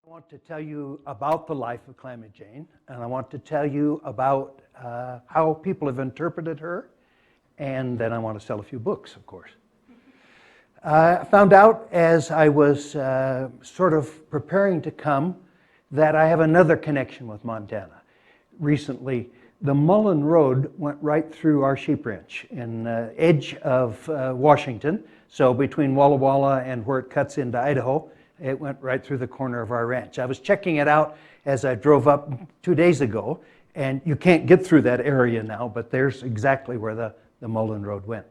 I want to tell you about the life of Calamity Jane, and I want to tell you about how people have interpreted her, and then I want to sell a few books, of course. I found out as I was sort of preparing to come that I have another connection with Montana. Recently, the Mullen Road went right through our sheep ranch in the edge of Washington, so between Walla Walla and where it cuts into Idaho. It went right through the corner of our ranch. I was checking it out as I drove up 2 days ago, and you can't get through that area now, but there's exactly where the Mullen Road went.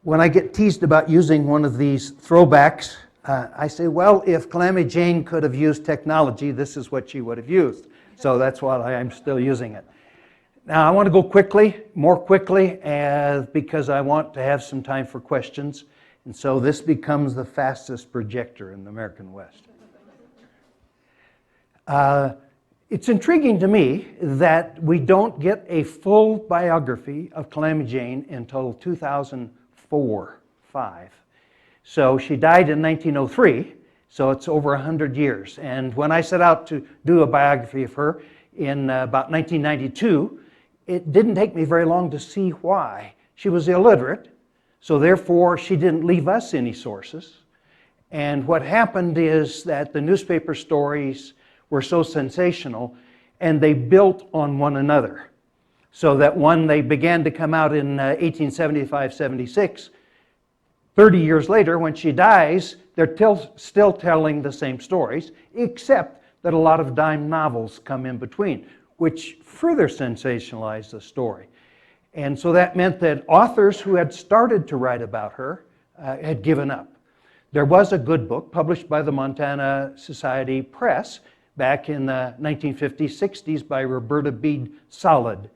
When I get teased about using one of these throwbacks, I say, well, if Calamity Jane could have used technology, this is what she would have used. So that's why I'm still using it. Now, I want to go more quickly, because I want to have some time for questions. And so this becomes the fastest projector in the American West. It's intriguing to me that we don't get a full biography of Calamity Jane until 2004-5. So she died in 1903, so it's over 100 years. And when I set out to do a biography of her in about 1992, it didn't take me very long to see why. She was illiterate. So therefore, she didn't leave us any sources. And what happened is that the newspaper stories were so sensational, and they built on one another. So that when they began to come out in 1875-76, 30 years later, when she dies, they're still telling the same stories, except that a lot of dime novels come in between, which further sensationalize the story. And so that meant that authors who had started to write about her had given up. There was a good book published by the Montana Society Press back in the 1950s, 60s by Roberta Bede Solid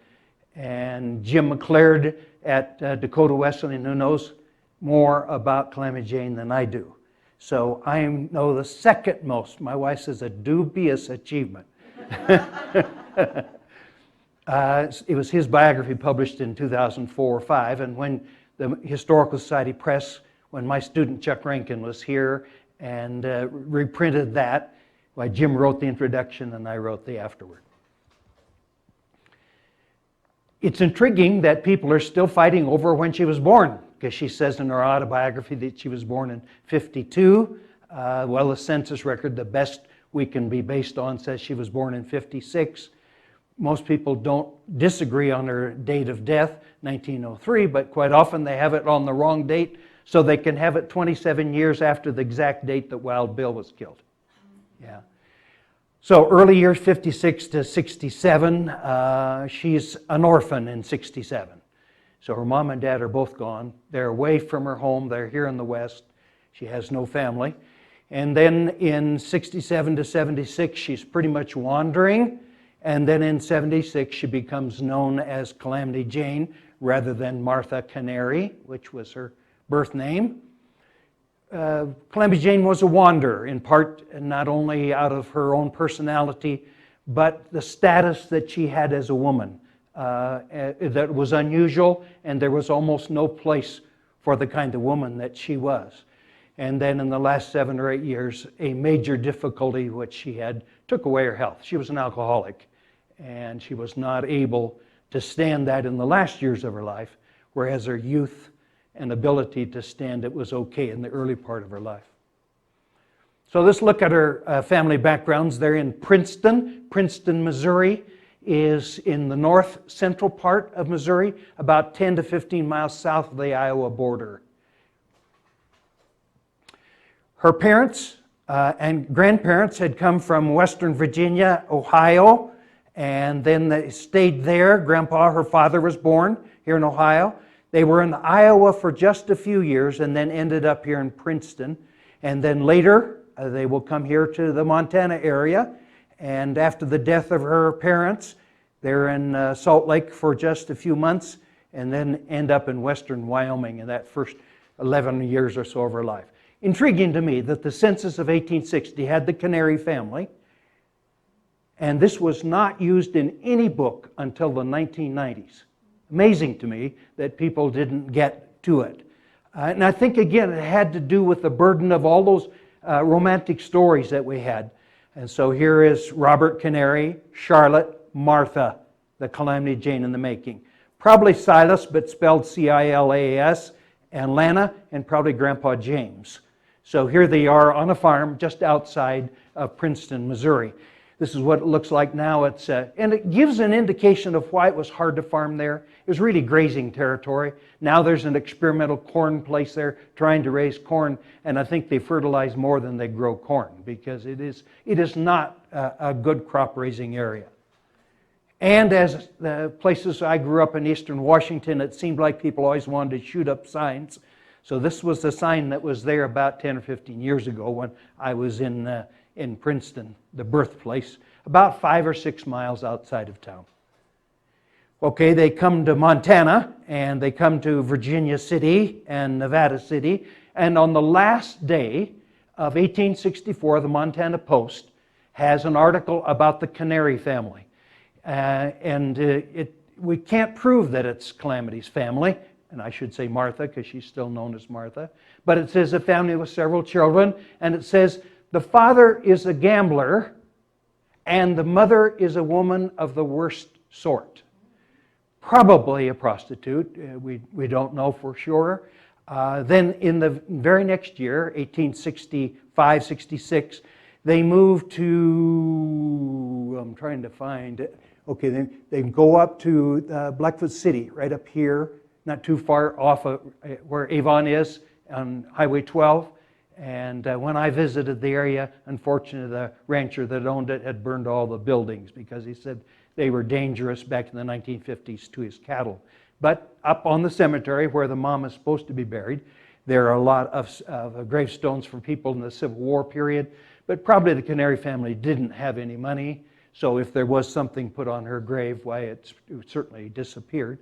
and Jim McLeod at Dakota Wesleyan, who knows more about Calamity Jane than I do. So I know the second most. My wife says a dubious achievement. It was his biography published in 2004 or 5, and when the Historical Society Press, when my student Chuck Rankin was here and reprinted that, why Jim wrote the introduction and I wrote the afterword. It's intriguing that people are still fighting over when she was born, because she says in her autobiography that she was born in 52. Well, the census record, the best we can be based on, says she was born in 56. Most people don't disagree on her date of death, 1903, but quite often they have it on the wrong date, so they can have it 27 years after the exact date that Wild Bill was killed. Yeah. So early years, 56 to 67, she's an orphan in 67. So her mom and dad are both gone. They're away from her home. They're here in the West. She has no family. And then in 67 to 76, she's pretty much wandering. And then in 76, she becomes known as Calamity Jane rather than Martha Canary, which was her birth name. Calamity Jane was a wanderer, in part not only out of her own personality, but the status that she had as a woman that was unusual, and there was almost no place for the kind of woman that she was. And then in the last 7 or 8 years, a major difficulty which she had took away her health. She was an alcoholic, and she was not able to stand that in the last years of her life, whereas her youth and ability to stand it was okay in the early part of her life. So let's look at her family backgrounds. They're in Princeton. Princeton, Missouri is in the north central part of Missouri, about 10 to 15 miles south of the Iowa border. Her parents and grandparents had come from Western Virginia, Ohio, and then they stayed there. Grandpa, her father, was born here in Ohio. They were in Iowa for just a few years and then ended up here in Princeton. And then later, they will come here to the Montana area. And after the death of her parents, they're in Salt Lake for just a few months and then end up in western Wyoming in that first 11 years or so of her life. Intriguing to me that the census of 1860 had the Canary family, and this was not used in any book until the 1990s. Amazing to me that people didn't get to it. And I think, again, it had to do with the burden of all those romantic stories that we had. And so here is Robert Canary, Charlotte, Martha, the Calamity Jane in the making. Probably Silas, but spelled Silas, and Lana, and probably Grandpa James. So here they are on a farm just outside of Princeton, Missouri. This is what it looks like now. And it gives an indication of why it was hard to farm there. It was really grazing territory. Now there's an experimental corn place there trying to raise corn, and I think they fertilize more than they grow corn because it is not a good crop raising area. And as the places I grew up in eastern Washington, it seemed like people always wanted to shoot up signs. So this was the sign that was there about 10 or 15 years ago when I was in Princeton, the birthplace, about 5 or 6 miles outside of town. Okay, they come to Montana, and they come to Virginia City and Nevada City, and on the last day of 1864, the Montana Post has an article about the Canary family. We can't prove that it's Calamity's family, and I should say Martha because she's still known as Martha, but it says a family with several children, and it says the father is a gambler and the mother is a woman of the worst sort. Probably a prostitute, we don't know for sure. Then in the very next year, 1865-66, they moved to, I'm trying to find it. Okay, they go up to Blackfoot City, right up here, not too far off of where Avon is on Highway 12. And when I visited the area, unfortunately, the rancher that owned it had burned all the buildings because he said they were dangerous back in the 1950s to his cattle. But up on the cemetery where the mom is supposed to be buried, there are a lot of gravestones for people in the Civil War period. But probably the Canary family didn't have any money. So if there was something put on her grave, why, it certainly disappeared.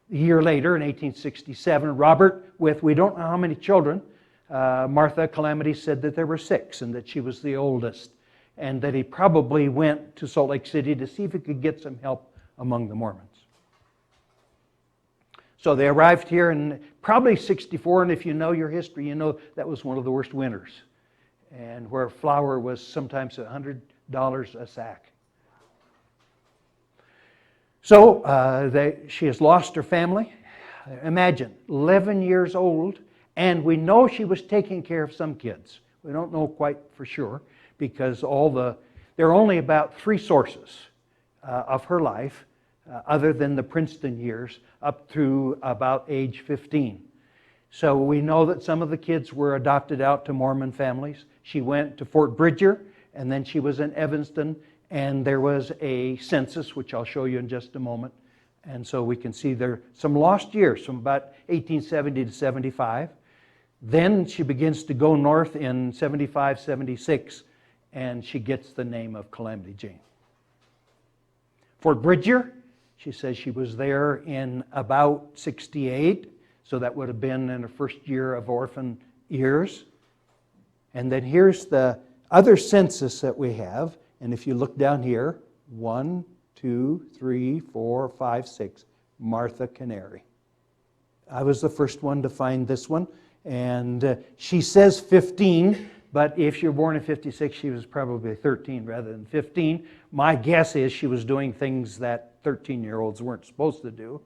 A year later, in 1867, Robert, with we don't know how many children, Martha Calamity said that there were 6 and that she was the oldest, and that he probably went to Salt Lake City to see if he could get some help among the Mormons. So they arrived here in probably 64, and if you know your history, you know that was one of the worst winters, and where flour was sometimes $100 a sack. So she has lost her family. Imagine, 11 years old, and we know she was taking care of some kids. We don't know quite for sure because there are only about 3 sources of her life other than the Princeton years up through about age 15. So we know that some of the kids were adopted out to Mormon families. She went to Fort Bridger, and then she was in Evanston, and there was a census, which I'll show you in just a moment. And so we can see there are some lost years from about 1870 to 75. Then she begins to go north in 75, 76, and she gets the name of Calamity Jane. Fort Bridger, she says she was there in about 68, so that would have been in her first year of orphan years. And then here's the other census that we have, and if you look down here, 1, 2, 3, 4, 5, 6, Martha Canary. I was the first one to find this one. And she says 15, but if you're born in 56, she was probably 13 rather than 15. My guess is she was doing things that 13-year-olds weren't supposed to do.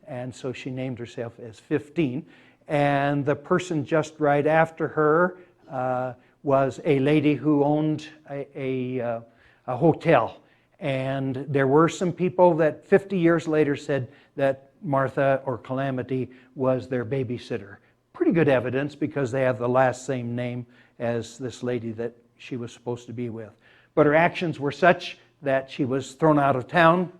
And so she named herself as 15. And the person just right after her was a lady who owned a hotel. And there were some people that 50 years later said that Martha or Calamity was their babysitter. Pretty good evidence because they have the last same name as this lady that she was supposed to be with. But her actions were such that she was thrown out of town.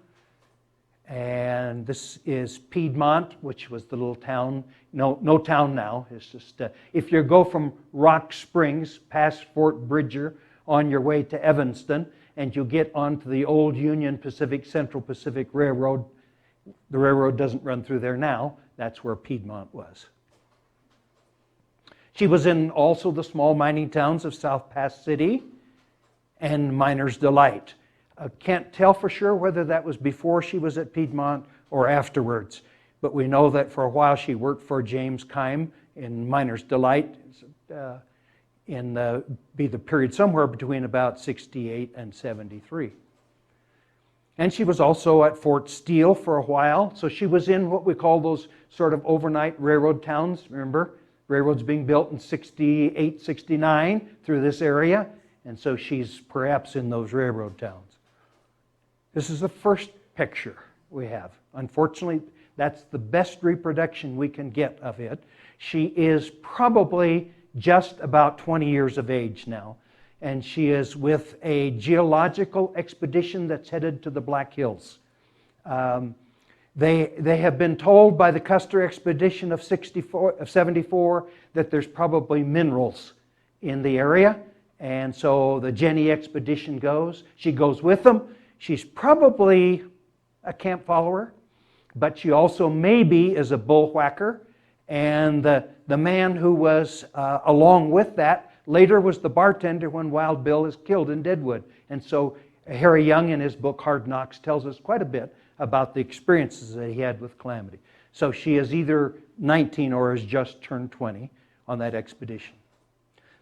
And this is Piedmont, which was the little town. No town now. It's just if you go from Rock Springs past Fort Bridger on your way to Evanston, and you get onto the old Union Pacific Central Pacific Railroad. The railroad doesn't run through there now. That's where Piedmont was. She was in also the small mining towns of South Pass City and Miner's Delight. I can't tell for sure whether that was before she was at Piedmont or afterwards, but we know that for a while she worked for James Kime in Miner's Delight be the period somewhere between about 68 and 73. And she was also at Fort Steele for a while. So she was in what we call those sort of overnight railroad towns. Remember, railroads being built in 68, 69 through this area. And so she's perhaps in those railroad towns. This is the first picture we have. Unfortunately, that's the best reproduction we can get of it. She is probably just about 20 years of age now. And she is with a geological expedition that's headed to the Black Hills. They have been told by the Custer expedition of 74 that there's probably minerals in the area. And so the Jenny expedition goes. She goes with them. She's probably a camp follower, but she also maybe is a bullwhacker. And the man who was along with that later was the bartender when Wild Bill is killed in Deadwood. And so Harry Young in his book Hard Knocks tells us quite a bit about the experiences that he had with Calamity. So she is either 19 or has just turned 20 on that expedition.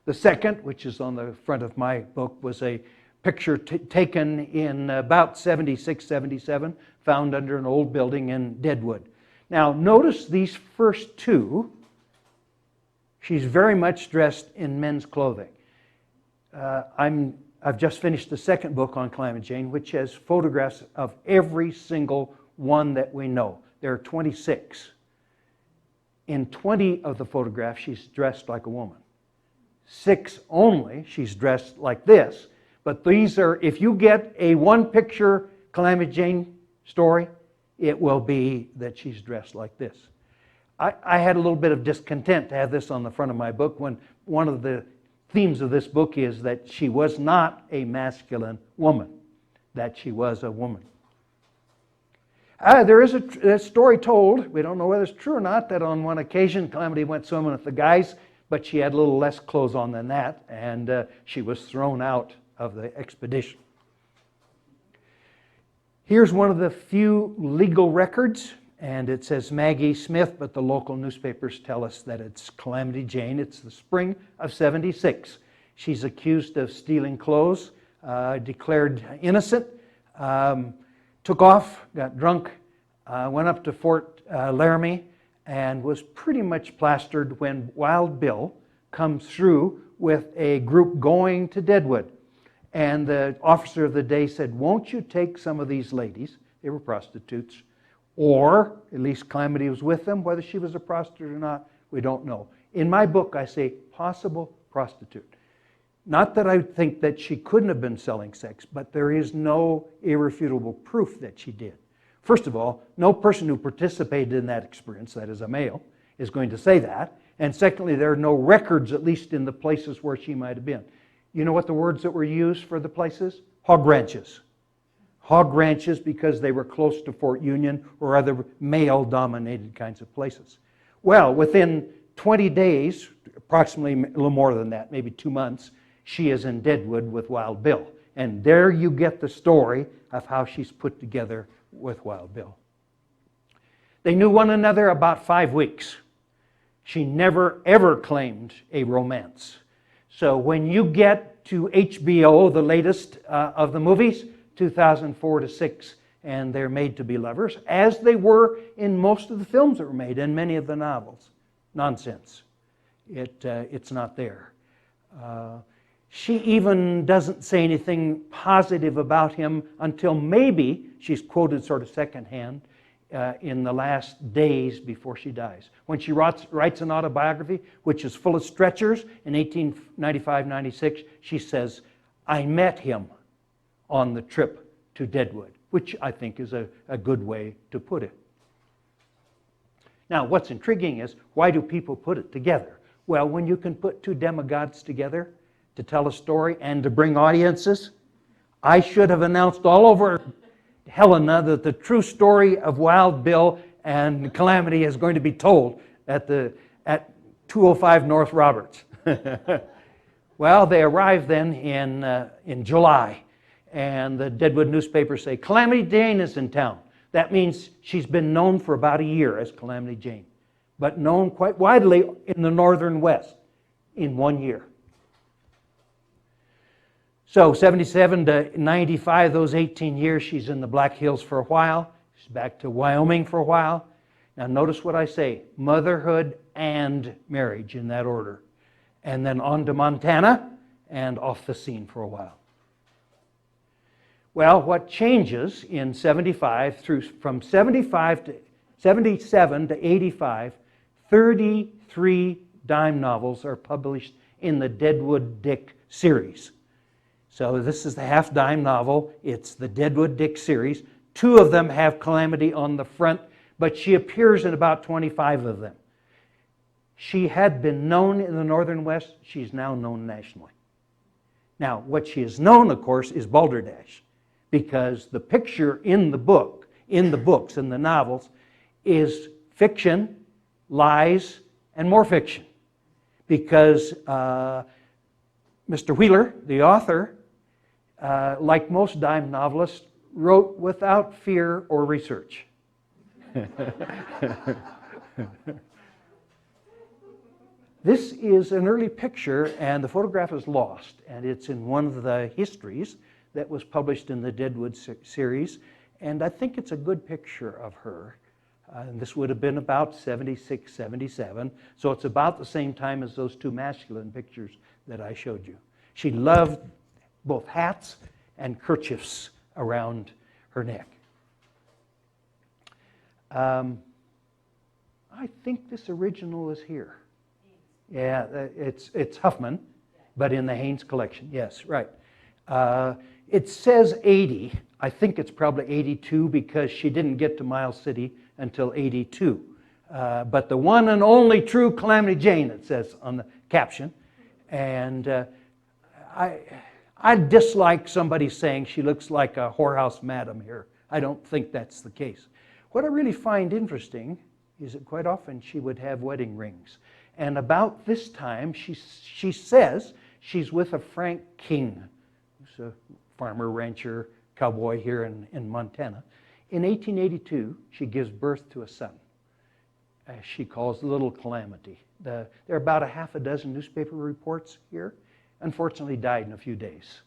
The second, which is on the front of my book, was a picture taken in about 76, 77, found under an old building in Deadwood. Now notice these first two. She's very much dressed in men's clothing. I've just finished the second book on Calamity Jane, which has photographs of every single one that we know. There are 26. In 20 of the photographs, she's dressed like a woman. 6 only, she's dressed like this. But these are, if you get a one-picture Calamity Jane story, it will be that she's dressed like this. I had a little bit of discontent to have this on the front of my book when one of the themes of this book is that she was not a masculine woman, that she was a woman. There is a story told, we don't know whether it's true or not, that on one occasion Calamity went swimming with the guys, but she had a little less clothes on than that, and she was thrown out of the expedition. Here's one of the few legal records. And it says Maggie Smith, but the local newspapers tell us that it's Calamity Jane. It's the spring of 76. She's accused of stealing clothes, declared innocent, took off, got drunk, went up to Fort Laramie, and was pretty much plastered when Wild Bill comes through with a group going to Deadwood. And the officer of the day said, "Won't you take some of these ladies?" They were prostitutes. Or, at least Calamity was with them. Whether she was a prostitute or not, we don't know. In my book, I say possible prostitute. Not that I think that she couldn't have been selling sex, but there is no irrefutable proof that she did. First of all, no person who participated in that experience, that is a male, is going to say that. And secondly, there are no records, at least in the places where she might have been. You know what the words that were used for the places? Hog ranches. Hog ranches because they were close to Fort Union or other male-dominated kinds of places. Well, within 20 days, approximately a little more than that, maybe 2 months, she is in Deadwood with Wild Bill. And there you get the story of how she's put together with Wild Bill. They knew one another about 5 weeks. She never, ever claimed a romance. So when you get to HBO, the latest of the movies, 2004 to 6, and they're made to be lovers, as they were in most of the films that were made and many of the novels. Nonsense. It's not there. She even doesn't say anything positive about him until maybe, she's quoted sort of secondhand, in the last days before she dies. When she writes an autobiography, which is full of stretchers, in 1895-96, she says, "I met him on the trip to Deadwood," which I think is a good way to put it. Now, what's intriguing is, why do people put it together? Well, when you can put two demigods together to tell a story and to bring audiences, I should have announced all over Helena that the true story of Wild Bill and Calamity is going to be told at 205 North Roberts. Well, they arrived then in July. And the Deadwood newspapers say, Calamity Jane is in town. That means she's been known for about a year as Calamity Jane, but known quite widely in the northern West in 1 year. So 77 to 95, those 18 years, she's in the Black Hills for a while. She's back to Wyoming for a while. Now notice what I say, motherhood and marriage in that order. And then on to Montana and off the scene for a while. Well, what changes in 75 from 75 to 77 to 85, 33 dime novels are published in the Deadwood Dick series. So this is the half dime novel. It's the Deadwood Dick series. 2 of them have Calamity on the front, but she appears in about 25 of them. She had been known in the Northern West. She's now known nationally. Now, what she is known, of course, is Balderdash, because the picture in the book, in the books, in the novels, is fiction, lies, and more fiction. Because Mr. Wheeler, the author, like most dime novelists, wrote without fear or research. This is an early picture, and the photograph is lost, and it's in one of the histories that was published in the Deadwood series, and I think it's a good picture of her. And this would have been about 76, 77, so it's about the same time as those 2 masculine pictures that I showed you. She loved both hats and kerchiefs around her neck. I think this original is here. Yeah, it's Huffman, but in the Haynes collection. Yes, right. It says 80. I think it's probably 82 because she didn't get to Miles City until 82. But the one and only true Calamity Jane, it says on the caption. And I dislike somebody saying she looks like a whorehouse madam here. I don't think that's the case. What I really find interesting is that quite often she would have wedding rings. And about this time, she says she's with a Frank King, who's a farmer, rancher, cowboy here in Montana. In 1882, she gives birth to a son. She calls Little Calamity. There are about a half a dozen newspaper reports here. Unfortunately, died in a few days.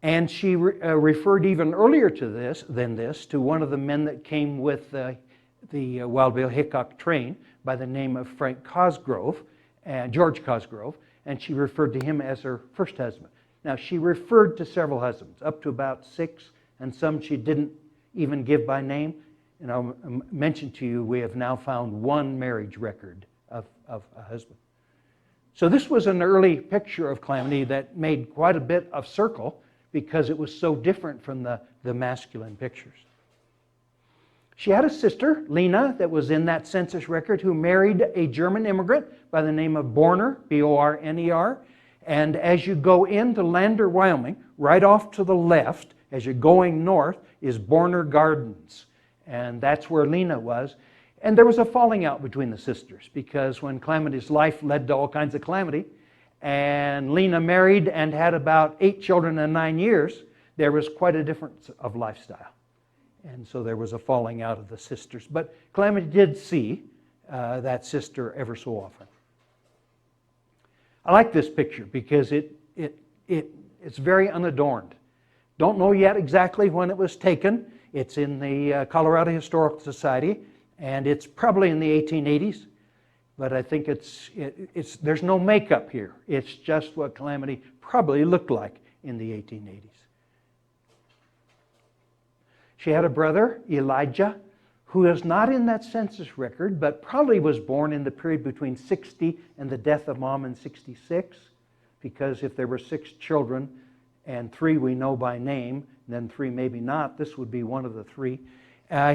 And she referred even earlier than this to one of the men that came with the Wild Bill Hickok train by the name of Frank Cosgrove, George Cosgrove, and she referred to him as her first husband. Now, she referred to several husbands, up to about 6, and some she didn't even give by name. And I'll mention to you, we have now found 1 marriage record of a husband. So this was an early picture of Calamity that made quite a bit of circle because it was so different from the masculine pictures. She had a sister, Lena, that was in that census record, who married a German immigrant by the name of Borner, B-O-R-N-E-R. And as you go into Lander, Wyoming, right off to the left, as you're going north, is Borner Gardens. And that's where Lena was. And there was a falling out between the sisters because when Calamity's life led to all kinds of calamity, and Lena married and had about 8 children in 9 years, there was quite a difference of lifestyle. And so there was a falling out of the sisters. But Calamity did see that sister ever so often. I like this picture because it's very unadorned. Don't know yet exactly when it was taken. It's in the Colorado Historical Society, and it's probably in the 1880s. But I think there's no makeup here. It's just what Calamity probably looked like in the 1880s. She had a brother, Elijah, who is not in that census record, but probably was born in the period between 60 and the death of Mom in 66, because if there were 6 children, and 3 we know by name, and then 3 maybe not, this would be one of the 3.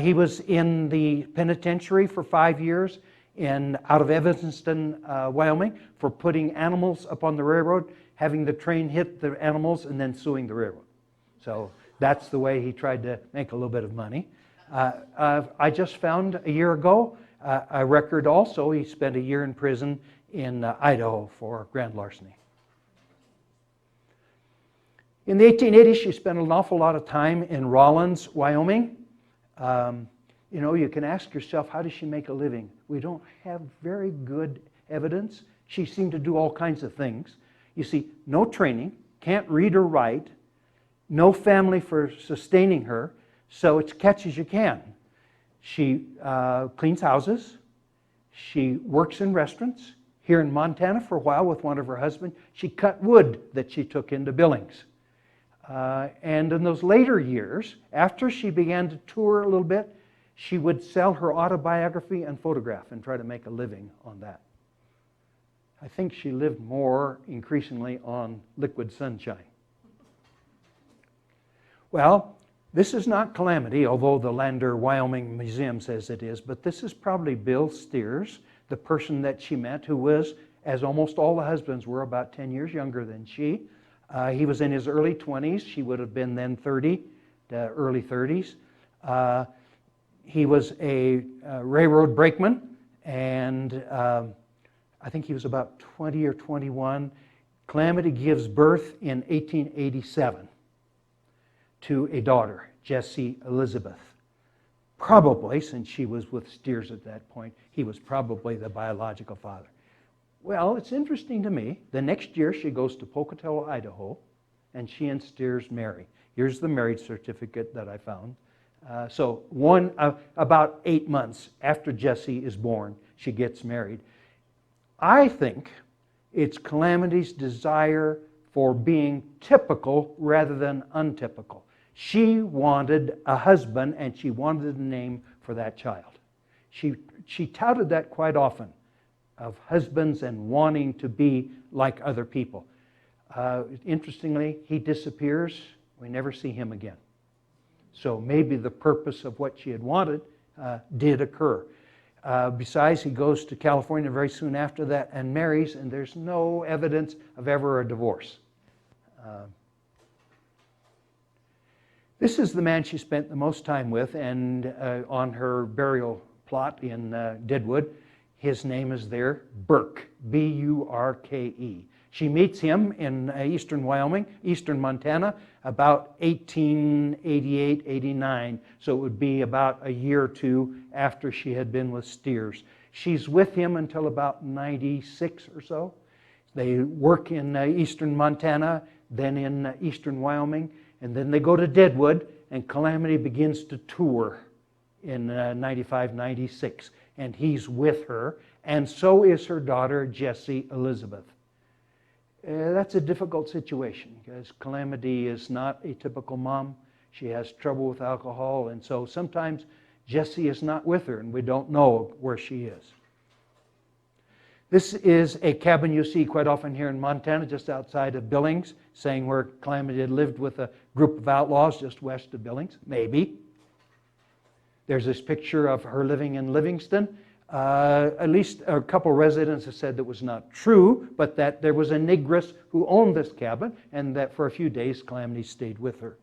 He was in the penitentiary for 5 years out of Evanston, Wyoming, for putting animals up on the railroad, having the train hit the animals, and then suing the railroad. So that's the way he tried to make a little bit of money. I just found a year ago a record also. He spent a year in prison in Idaho for grand larceny. In the 1880s, she spent an awful lot of time in Rawlins, Wyoming. You can ask yourself, how does she make a living? We don't have very good evidence. She seemed to do all kinds of things. You see, no training, can't read or write, no family for sustaining her, so it's catch as you can. She cleans houses. She works in restaurants. Here in Montana for a while with one of her husbands, she cut wood that she took into Billings. And in those later years, after she began to tour a little bit, she would sell her autobiography and photograph and try to make a living on that. I think she lived more increasingly on liquid sunshine. Well, this is not Calamity, although the Lander, Wyoming Museum says it is, but this is probably Bill Steers, the person that she met, who was, as almost all the husbands were, about 10 years younger than she. He was in his early 20s. She would have been then 30, the early 30s. He was a railroad brakeman, and I think he was about 20 or 21. Calamity gives birth in 1887 to a daughter, Jessie Elizabeth. Probably, since she was with Steers at that point, he was probably the biological father. Well, it's interesting to me. The next year she goes to Pocatello, Idaho, and she and Steers marry. Here's the marriage certificate that I found. So about 8 months after Jessie is born, she gets married. I think it's Calamity's desire for being typical rather than untypical. She wanted a husband, and she wanted a name for that child. She touted that quite often, of husbands and wanting to be like other people. Interestingly, he disappears. We never see him again. So maybe the purpose of what she had wanted did occur. Besides, he goes to California very soon after that and marries, and there's no evidence of ever a divorce. This is the man she spent the most time with, and on her burial plot in Deadwood, his name is there, Burke, B-U-R-K-E. She meets him in eastern Wyoming, eastern Montana, about 1888, 89. So it would be about a year or two after she had been with Steers. She's with him until about 96 or so. They work in eastern Montana, then in eastern Wyoming, and then they go to Deadwood, and Calamity begins to tour in 95, 96. And he's with her, and so is her daughter, Jessie Elizabeth. That's a difficult situation because Calamity is not a typical mom. She has trouble with alcohol, and so sometimes Jessie is not with her, and we don't know where she is. This is a cabin you see quite often here in Montana, just outside of Billings, saying where Calamity had lived with a group of outlaws just west of Billings, maybe. There's this picture of her living in Livingston. At least a couple residents have said that was not true, but that there was a negress who owned this cabin, and that for a few days Calamity stayed with her.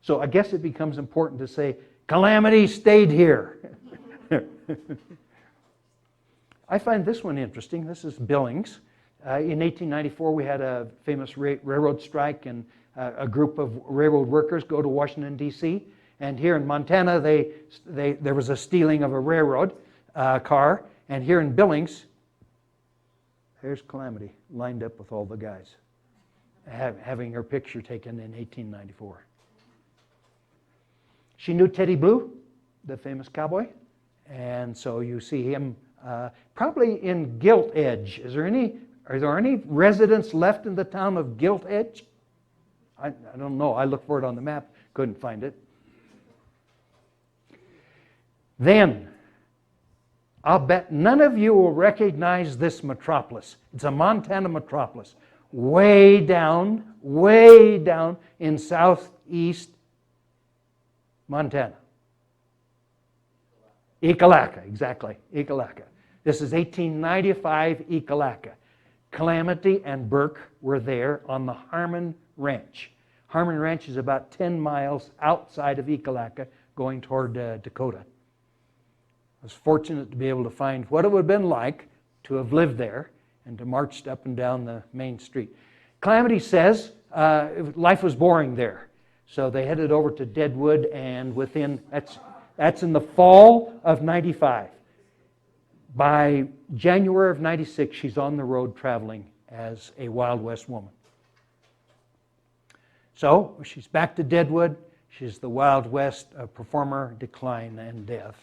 So I guess it becomes important to say, Calamity stayed here. I find this one interesting. This is Billings. In 1894, we had a famous railroad strike, and a group of railroad workers go to Washington, D.C., and here in Montana, there was a stealing of a railroad car, and here in Billings, there's Calamity lined up with all the guys, having her picture taken in 1894. She knew Teddy Blue, the famous cowboy, and so you see him probably in Gilt Edge. Are there any residents left in the town of Gilt Edge? I don't know. I looked for it on the map, couldn't find it. Then, I'll bet none of you will recognize this metropolis. It's a Montana metropolis, way down in southeast Montana. Ekalaka, exactly, Ekalaka. This is 1895 Ekalaka. Calamity and Burke were there on the Harmon Ranch. Harmon Ranch is about 10 miles outside of Ekalaka, going toward Dakota. I was fortunate to be able to find what it would have been like to have lived there and to march up and down the main street. Calamity says life was boring there. So they headed over to Deadwood, and that's in the fall of 95. By January of 96, she's on the road traveling as a Wild West woman. So she's back to Deadwood. She's the Wild West performer, decline, and death.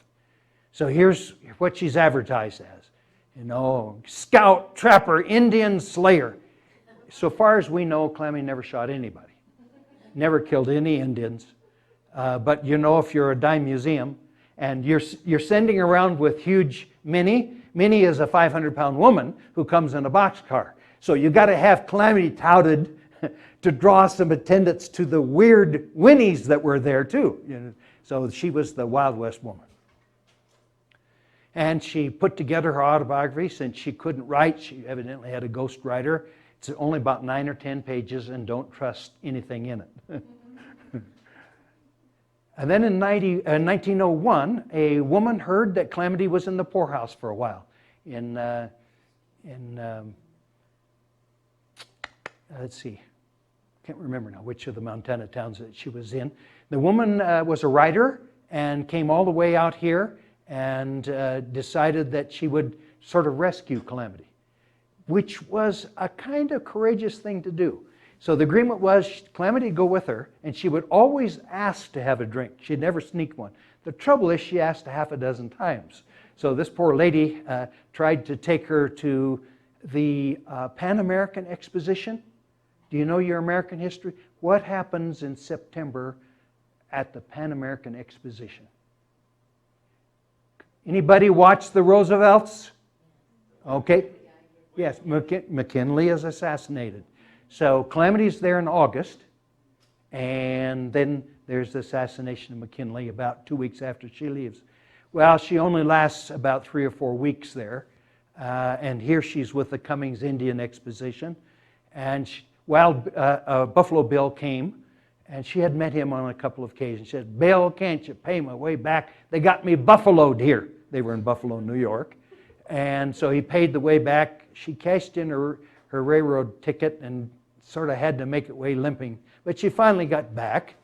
So here's what she's advertised as. Scout, trapper, Indian slayer. So far as we know, Calamity never shot anybody. Never killed any Indians. But if you're a dime museum and you're sending around with huge Minnie. Minnie is a 500-pound woman who comes in a boxcar. So you got to have Calamity touted to draw some attendance to the weird Winnies that were there too. So she was the Wild West woman. And she put together her autobiography. Since she couldn't write, she evidently had a ghostwriter. It's only about 9 or 10 pages, and don't trust anything in it. And then in 1901, a woman heard that Calamity was in the poorhouse for a while. Let's see, can't remember now which of the Montana towns that she was in. The woman was a writer and came all the way out here and decided that she would sort of rescue Calamity, which was a kind of courageous thing to do. So the agreement was Calamity would go with her, and she would always ask to have a drink. She'd never sneak one. The trouble is she asked a half a dozen times. So this poor lady tried to take her to the Pan American Exposition. Do you know your American history? What happens in September at the Pan American Exposition? Anybody watch the Roosevelts? Okay. Yes, McKinley is assassinated. So Calamity's there in August, and then there's the assassination of McKinley about 2 weeks after she leaves. Well, she only lasts about 3 or 4 weeks there, and here she's with the Cummings Indian Exposition, and Buffalo Bill came, and she had met him on a couple of occasions. She said, "Bill, can't you pay my way back? They got me buffaloed here." They were in Buffalo, New York, and so he paid the way back. She cashed in her railroad ticket and sort of had to make it way limping. But she finally got back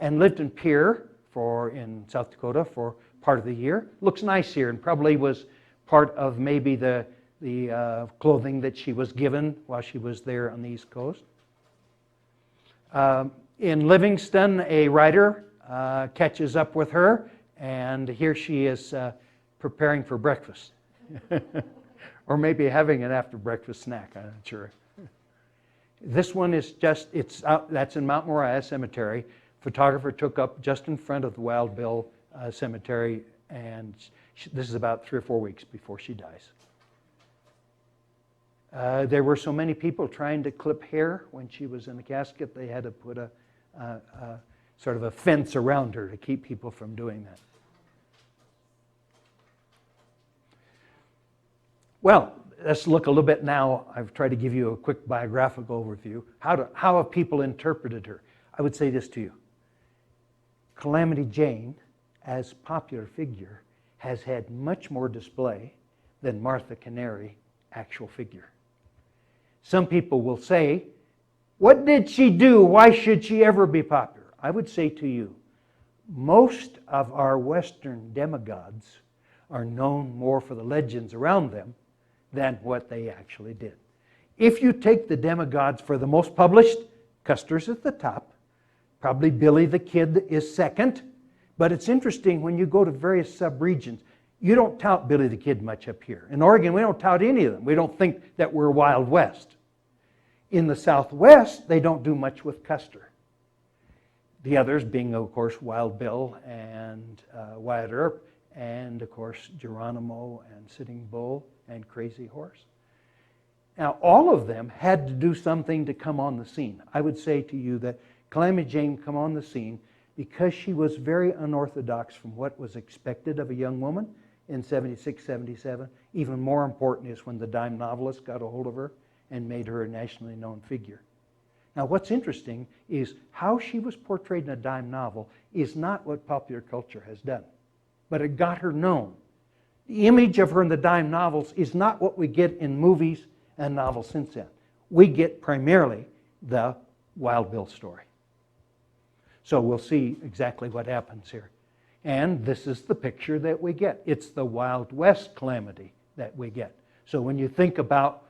and lived in Pierre in South Dakota for part of the year. Looks nice here, and probably was part of maybe the clothing that she was given while she was there on the East Coast. In Livingston, a writer catches up with her, and here she is preparing for breakfast. Or maybe having an after-breakfast snack, I'm not sure. This one is that's in Mount Moriah Cemetery. Photographer took up just in front of the Wild Bill Cemetery, and this is about 3 or 4 weeks before she dies. There were so many people trying to clip hair when she was in the casket, they had to put a sort of a fence around her to keep people from doing that. Well, let's look a little bit now. I've tried to give you a quick biographical overview. How have people interpreted her? I would say this to you. Calamity Jane, as popular figure, has had much more display than Martha Canary, actual figure. Some people will say, what did she do? Why should she ever be popular? I would say to you, most of our Western demigods are known more for the legends around them than what they actually did. If you take the demigods for the most published, Custer's at the top. Probably Billy the Kid is second. But it's interesting when you go to various sub-regions, you don't tout Billy the Kid much up here. In Oregon, we don't tout any of them. We don't think that we're Wild West. In the Southwest, they don't do much with Custer. The others being, of course, Wild Bill and Wyatt Earp, and, of course, Geronimo and Sitting Bull and Crazy Horse. Now, all of them had to do something to come on the scene. I would say to you that Calamity Jane come on the scene because she was very unorthodox from what was expected of a young woman in 76, 77. Even more important is when the dime novelist got a hold of her and made her a nationally known figure. Now, what's interesting is how she was portrayed in a dime novel is not what popular culture has done, but it got her known. The image of her in the dime novels is not what we get in movies and novels since then. We get primarily the Wild Bill story. So we'll see exactly what happens here. And this is the picture that we get. It's the Wild West Calamity that we get. So when you think about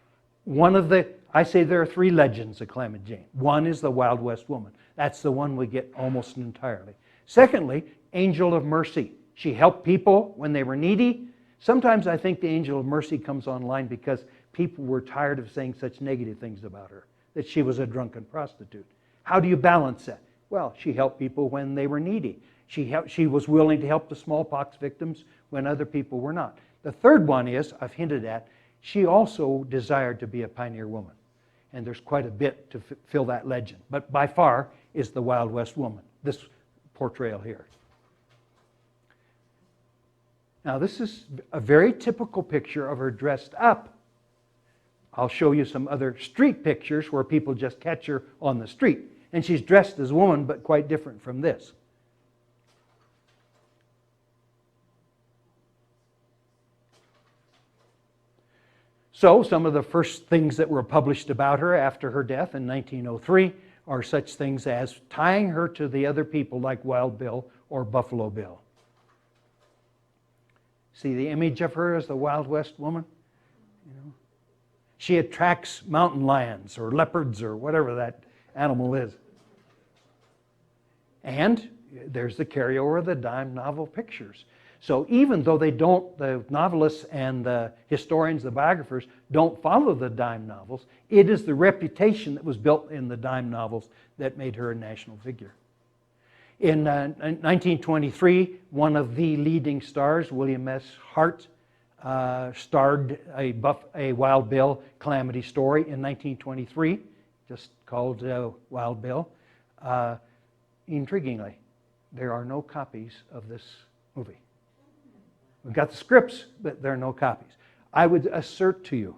one of the, I say there are three legends of Calamity Jane. One is the Wild West woman. That's the one we get almost entirely. Secondly, Angel of Mercy. She helped people when they were needy. Sometimes I think the Angel of Mercy comes online because people were tired of saying such negative things about her, that she was a drunken prostitute. How do you balance that? Well, she helped people when they were needy. She was willing to help the smallpox victims when other people were not. The third one is, I've hinted at, she also desired to be a pioneer woman. And there's quite a bit to fill that legend. But by far is the Wild West woman, this portrayal here. Now this is a very typical picture of her dressed up. I'll show you some other street pictures where people just catch her on the street. And she's dressed as a woman, but quite different from this. So some of the first things that were published about her after her death in 1903 are such things as tying her to the other people like Wild Bill or Buffalo Bill. See the image of her as the Wild West woman? You know? She attracts mountain lions or leopards or whatever that animal is. And there's the carryover of the dime novel pictures. So even though the novelists and the historians, the biographers, don't follow the dime novels, it is the reputation that was built in the dime novels that made her a national figure. In 1923, one of the leading stars, William S. Hart, starred a Wild Bill Calamity story in 1923, just called Wild Bill. Intriguingly, there are no copies of this movie. We've got the scripts, but there are no copies. I would assert to you,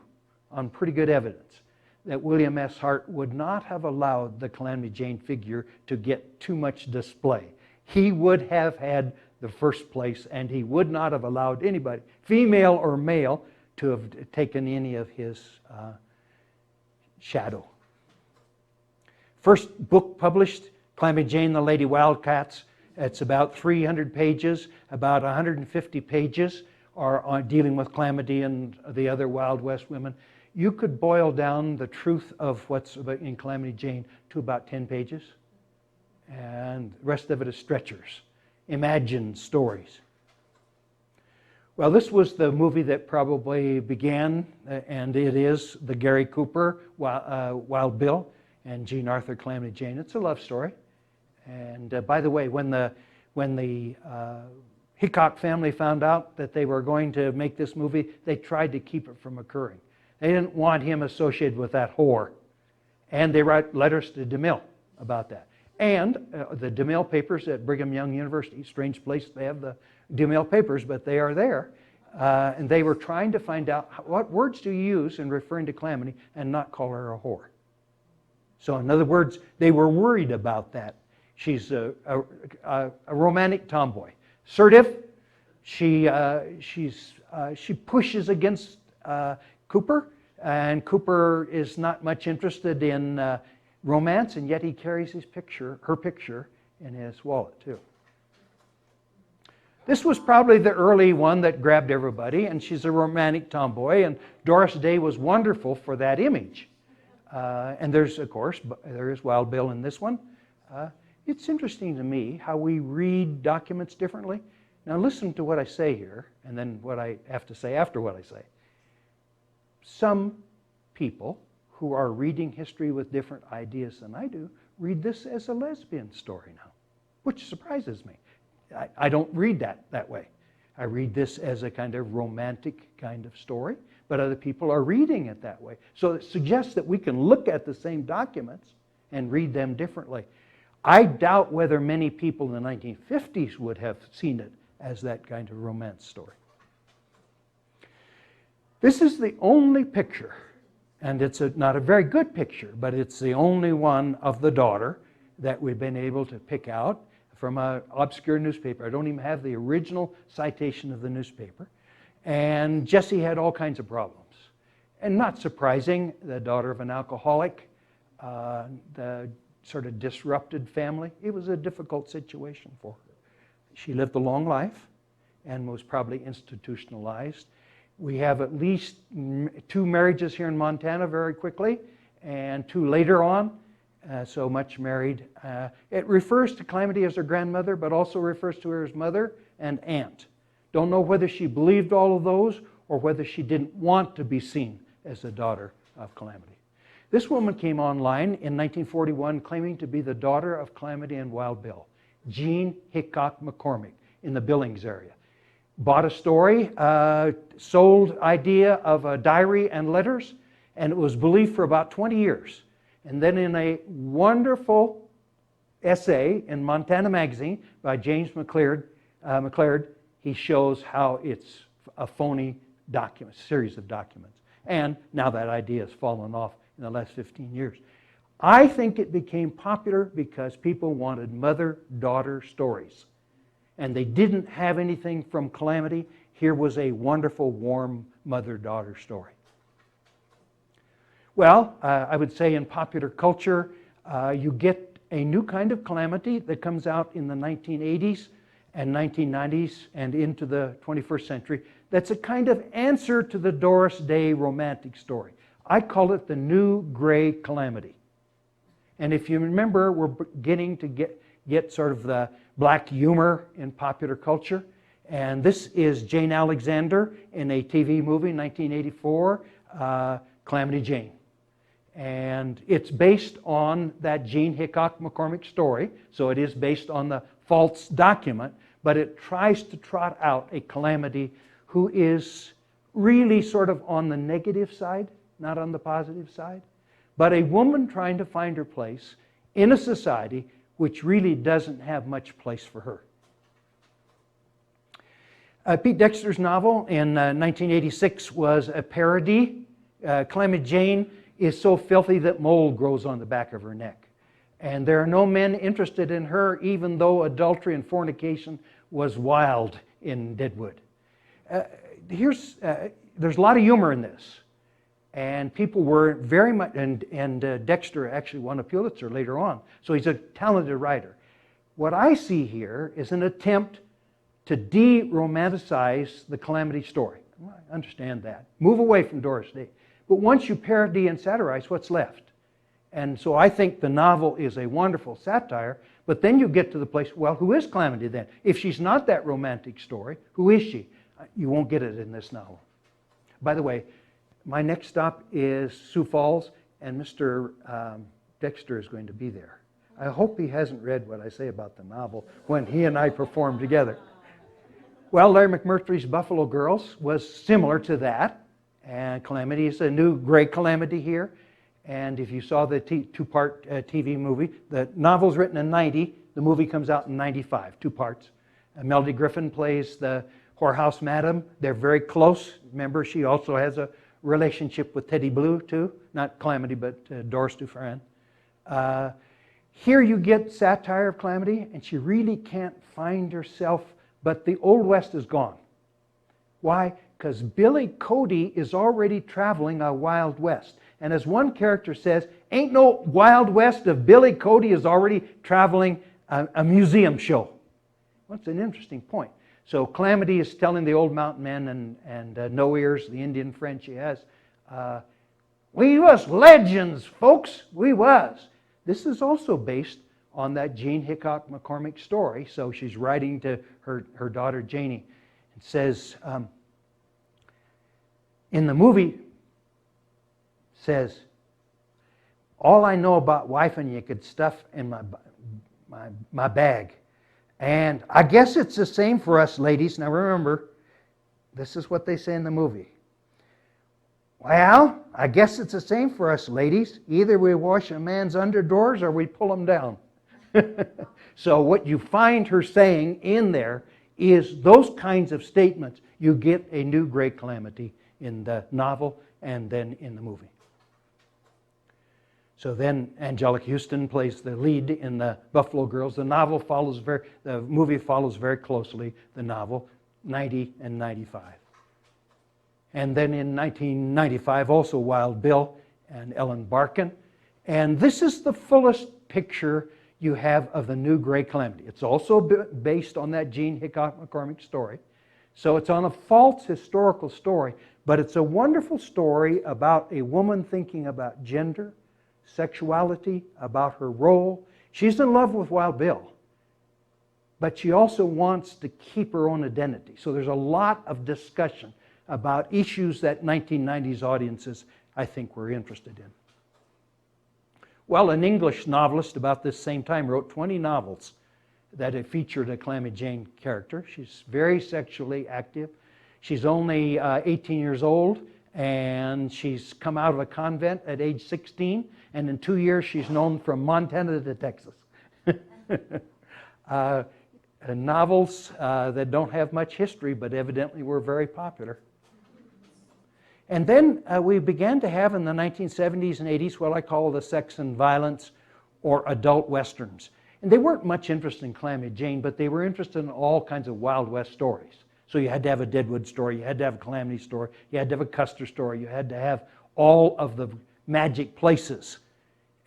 on pretty good evidence, that William S. Hart would not have allowed the Calamity Jane figure to get too much display. He would have had the first place, and he would not have allowed anybody, female or male, to have taken any of his shadow. First book published, Calamity Jane, the Lady Wildcats. It's about 300 pages. About 150 pages are on dealing with Calamity and the other Wild West women. You could boil down the truth of what's in Calamity Jane to about 10 pages. And the rest of it is stretchers, imagined stories. Well, this was the movie that probably began, and it is the Gary Cooper Wild Bill and Jean Arthur Calamity Jane. It's a love story. And by the way, when the Hickok family found out that they were going to make this movie, they tried to keep it from occurring. They didn't want him associated with that whore. And they write letters to DeMille about that. And the DeMille papers at Brigham Young University, strange place they have the DeMille papers, but they are there. And they were trying to find out what words do you use in referring to Calamity and not call her a whore. So in other words, they were worried about that. She's a romantic tomboy. Assertive. She pushes against Cooper, and Cooper is not much interested in romance, and yet he carries her picture in his wallet too. This was probably the early one that grabbed everybody, and she's a romantic tomboy, and Doris Day was wonderful for that image. And there's, of course, there is Wild Bill in this one. It's interesting to me how we read documents differently. Now listen to what I say here, and then what I have to say after what I say. Some people who are reading history with different ideas than I do read this as a lesbian story now, which surprises me. I don't read that way. I read this as a kind of romantic kind of story, but other people are reading it that way. So it suggests that we can look at the same documents and read them differently. I doubt whether many people in the 1950s would have seen it as that kind of romance story. This is the only picture, and it's not a very good picture, but it's the only one of the daughter that we've been able to pick out from an obscure newspaper. I don't even have the original citation of the newspaper. And Jessie had all kinds of problems. And not surprising, the daughter of an alcoholic, the sort of disrupted family. It was a difficult situation for her. She lived a long life and was probably institutionalized. We have at least 2 marriages here in Montana very quickly, and 2 later on, so much married. It refers to Calamity as her grandmother, but also refers to her as mother and aunt. Don't know whether she believed all of those or whether she didn't want to be seen as the daughter of Calamity. This woman came online in 1941 claiming to be the daughter of Calamity and Wild Bill, Jean Hickok McCormick, in the Billings area. Bought a story, sold idea of a diary and letters, and it was believed for about 20 years. And then in a wonderful essay in Montana Magazine by James McLeod, he shows how it's a phony document, series of documents. And now that idea has fallen off in the last 15 years. I think it became popular because people wanted mother-daughter stories. And they didn't have anything from Calamity. Here was a wonderful, warm mother-daughter story. Well, I would say in popular culture, you get a new kind of Calamity that comes out in the 1980s and 1990s and into the 21st century. That's a kind of answer to the Doris Day romantic story. I call it the new gray Calamity. And if you remember, we're beginning to get sort of the black humor in popular culture. And this is Jane Alexander in a TV movie, 1984, Calamity Jane. And it's based on that Jean Hickok McCormick story, so it is based on the false document, but it tries to trot out a Calamity who is really sort of on the negative side, not on the positive side, but a woman trying to find her place in a society which really doesn't have much place for her. Pete Dexter's novel in 1986 was a parody. Calamity Jane is so filthy that mold grows on the back of her neck. And there are no men interested in her, even though adultery and fornication was wild in Deadwood. There's a lot of humor in this. And people were very much, and Dexter actually won a Pulitzer later on. So he's a talented writer. What I see here is an attempt to de-romanticize the Calamity story. I understand that. Move away from Doris Day. But once you parody and satirize, what's left? And so I think the novel is a wonderful satire, but then you get to the place, well, who is Calamity then? If she's not that romantic story, who is she? You won't get it in this novel. By the way, my next stop is Sioux Falls, and Mr. Dexter is going to be there. I hope he hasn't read what I say about the novel when he and I perform together. Well, Larry McMurtry's Buffalo Girls was similar to that. And Calamity is a new gray Calamity here. And if you saw the two-part TV movie, the novel's written in 90, the movie comes out in 95, 2 parts. Melody Griffin plays the whorehouse madam. They're very close. Remember, she also has a relationship with Teddy Blue, too. Not Calamity, but Doris Dufresne. Here you get satire of Calamity, and she really can't find herself, but the Old West is gone. Why? Because Billy Cody is already traveling a Wild West. And as one character says, ain't no Wild West if Billy Cody is already traveling a museum show. Well, that's an interesting point. So Calamity is telling the old mountain men and No Ears, the Indian friend she has, we was legends, folks, we was. This is also based on that Jean Hickok McCormick story. So she's writing to her daughter Janie. It says, in the movie, says, all I know about wifing you could stuff in my bag. And I guess it's the same for us ladies. Now remember, this is what they say in the movie. Well, I guess it's the same for us ladies. Either we wash a man's underdoors or we pull them down. So what you find her saying in there is those kinds of statements. You get a new gray Calamity in the novel and then in the movie. So then Angelica Houston plays the lead in the Buffalo Girls. The movie follows very closely the novel, 90 and 95. And then in 1995, also Wild Bill and Ellen Barkin. And this is the fullest picture you have of the new gray Calamity. It's also based on that Jean Hickok McCormick story. So it's on a false historical story, but it's a wonderful story about a woman thinking about gender, sexuality, about her role. She's in love with Wild Bill, but she also wants to keep her own identity. So there's a lot of discussion about issues that 1990s audiences, I think, were interested in. Well, an English novelist about this same time wrote 20 novels that had featured a Calamity Jane character. She's very sexually active. She's only 18 years old, and she's come out of a convent at age 16, and in 2 years she's known from Montana to Texas. Novels that don't have much history, but evidently were very popular. And then we began to have in the 1970s and 80s what I call the sex and violence or adult westerns. And they weren't much interested in Calamity Jane, but they were interested in all kinds of Wild West stories. So you had to have a Deadwood story, you had to have a Calamity story, you had to have a Custer story, you had to have all of the magic places.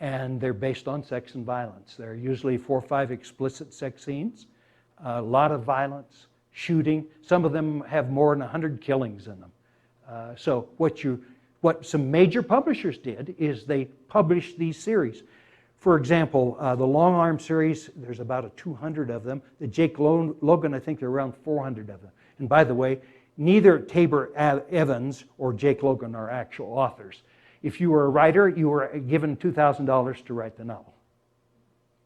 And they're based on sex and violence. There are usually 4 or 5 explicit sex scenes, a lot of violence, shooting. Some of them have more than 100 killings in them. So what some major publishers did is they published these series. For example, the Long Arm series, there's about 200 of them. The Jake Logan, I think there are around 400 of them. And by the way, neither Tabor Evans or Jake Logan are actual authors. If you were a writer, you were given $2,000 to write the novel.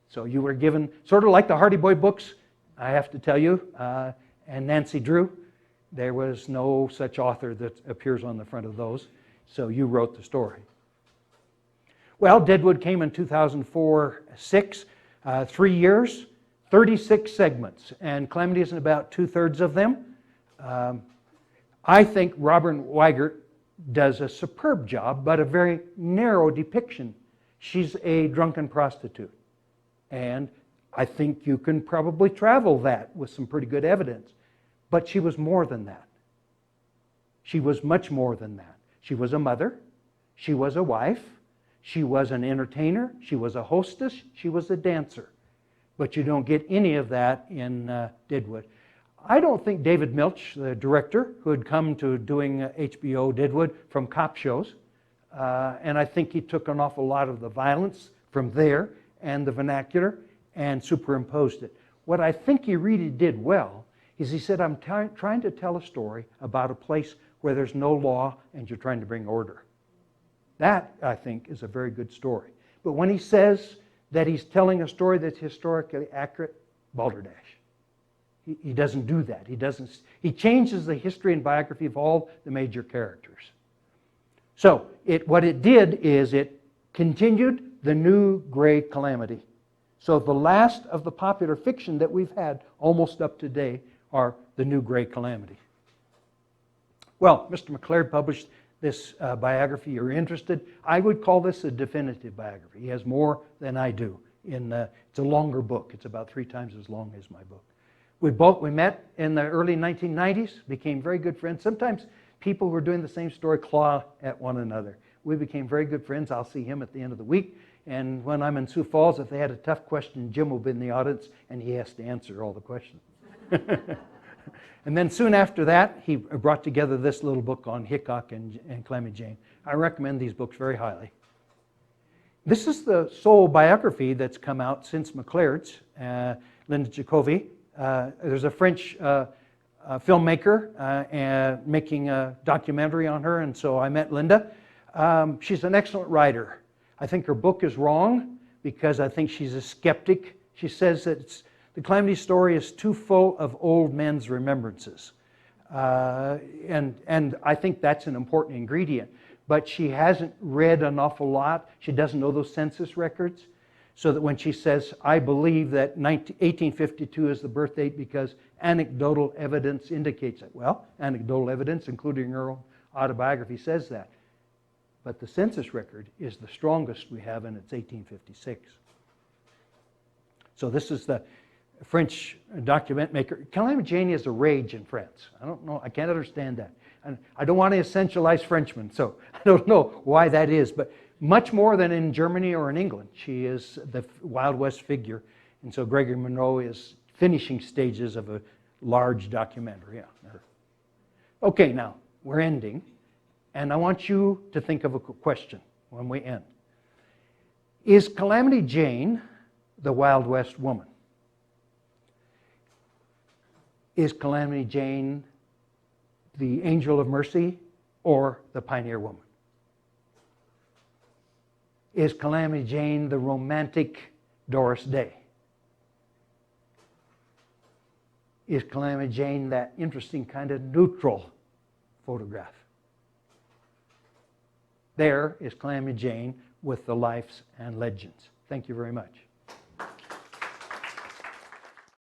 So you were given, sort of like the Hardy Boy books, I have to tell you, and Nancy Drew, there was no such author that appears on the front of those. So you wrote the story. Well, Deadwood came in 2004-06, 3 years, 36 segments, and Calamity is in about 2/3 of them. I think Robert Weigert does a superb job, but a very narrow depiction. She's a drunken prostitute, and I think you can probably travel that with some pretty good evidence. But she was more than that. She was much more than that. She was a mother. She was a wife. She was an entertainer. She was a hostess. She was a dancer. But you don't get any of that in Deadwood. I don't think David Milch, the director, who had come to doing HBO Deadwood from cop shows, and I think he took an awful lot of the violence from there and the vernacular and superimposed it. What I think he really did well is he said, I'm trying to tell a story about a place where there's no law and you're trying to bring order. That, I think, is a very good story. But when he says that he's telling a story that's historically accurate, balderdash. He doesn't do that. He changes the history and biography of all the major characters. So what it did is it continued the new gray Calamity. So the last of the popular fiction that we've had almost up to date are the new gray Calamity. Well, Mr. McLeod published this biography. You're interested? I would call this a definitive biography. He has more than I do. It's a longer book. It's about 3 times as long as my book. We met in the early 1990s, became very good friends. Sometimes people who are doing the same story claw at one another. We became very good friends. I'll see him at the end of the week. And when I'm in Sioux Falls, if they had a tough question, Jim will be in the audience, and he has to answer all the questions. And then soon after that, he brought together this little book on Hickok and Calamity Jane. I recommend these books very highly. This is the sole biography that's come out since McLeod's, Linda Jacobi. There's a French filmmaker making a documentary on her, and so I met Linda. She's an excellent writer. I think her book is wrong because I think she's a skeptic. She says that the Calamity story is too full of old men's remembrances. And I think that's an important ingredient. But she hasn't read an awful lot. She doesn't know those census records. So that when she says, I believe that 1852 is the birth date because anecdotal evidence indicates it. Well, anecdotal evidence, including her own autobiography, says that. But the census record is the strongest we have, and it's 1856. So this is the French document maker. Calamity Jane is a rage in France. I don't know. I can't understand that. And I don't want to essentialize Frenchmen, so I don't know why that is. But much more than in Germany or in England, she is the Wild West figure. And so Gregory Monroe is finishing stages of a large documentary. Yeah. Okay, now we're ending. And I want you to think of a question when we end. Is Calamity Jane the Wild West woman? Is Calamity Jane the angel of mercy or the pioneer woman? Is Calamity Jane the romantic Doris Day? Is Calamity Jane that interesting kind of neutral photograph? There is Calamity Jane with the lives and legends. Thank you very much.